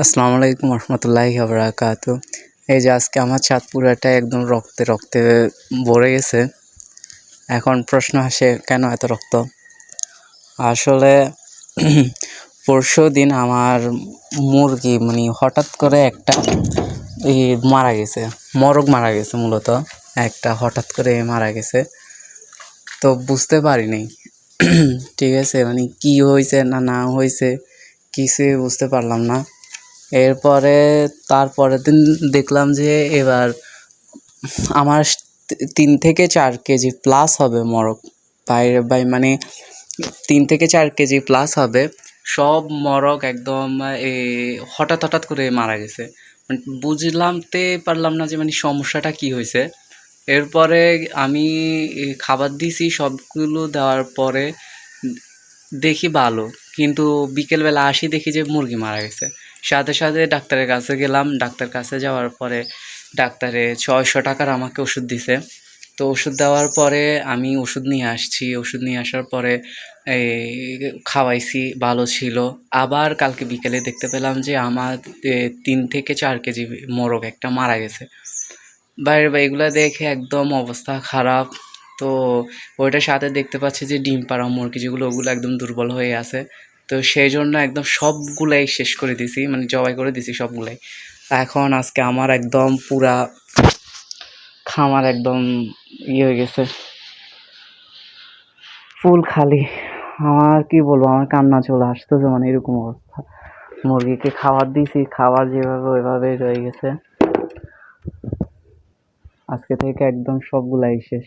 আসসালামু আলাইকুম রহমতুল্লাহি বারাকাতু। এই যে আজকে আমার ছাদ পুরাটা একদম রক্তে রক্তে ভরে গেছে। এখন প্রশ্ন আসে কেন এত রক্ত? আসলে পরশু দিন আমার মুরগি হঠাৎ করে একটা মারা গেছে, মরগ মারা গেছে, মূলত একটা হঠাৎ করে মারা গেছে। তো বুঝতে পারিনি ঠিক আছে, কি হয়েছে না না হয়েছে কিছুই বুঝতে পারলাম না। এরপরে তারপরের দিন দেখলাম যে এবার আমার 3 থেকে 4 কেজি প্লাস হবে মরক, বাইরে 3 থেকে 4 কেজি প্লাস হবে। সব মরক একদম হঠাৎ হঠাৎ করে মারা গেছে। বুঝলামতে পারলাম না যে সমস্যাটা কি হয়েছে। এরপরে আমি খাবার দিয়েছি, সবগুলো দেওয়ার পরে দেখি ভালো, কিন্তু বিকেলবেলা আসি দেখি যে মুরগি মারা গেছে। সাথে সাথে ডাক্তারের কাছে গেলাম। ডাক্তার কাছে যাওয়ার পরে ডাক্তারে 600 টাকার আমাকে ওষুধ দিছে। তো ওষুধ দেওয়ার পরে আমি ওষুধ নিয়ে আসছি। ওষুধ নিয়ে আসার পরে এই খাওয়াইছি, ভালো ছিল। আবার কালকে বিকেলে দেখতে পেলাম যে আমার 3 থেকে 4 কেজি মোরগ একটা মারা গেছে। বাইরে এগুলো দেখে একদম অবস্থা খারাপ। তো ওইটার সাথে দেখতে পাচ্ছি যে ডিম পাড়া মুরগি যেগুলো, ওগুলো একদম দুর্বল হয়ে আছে। তো সেই জন্য একদম সবগুলাই শেষ করে দিছি, জবাই করে দিছি সবগুলাই। এখন আজকে আমার একদম পুরা খামার একদম হয়ে গেছে, ফুল খালি। আমার কি বলবো, আমার কান্না চলে আসতেছে, এরকম অবস্থা। মুরগিকে খাবার দিছি, খাবার যেভাবে ওইভাবে রয়ে গেছে। আজকে থেকে একদম সবগুলাই শেষ।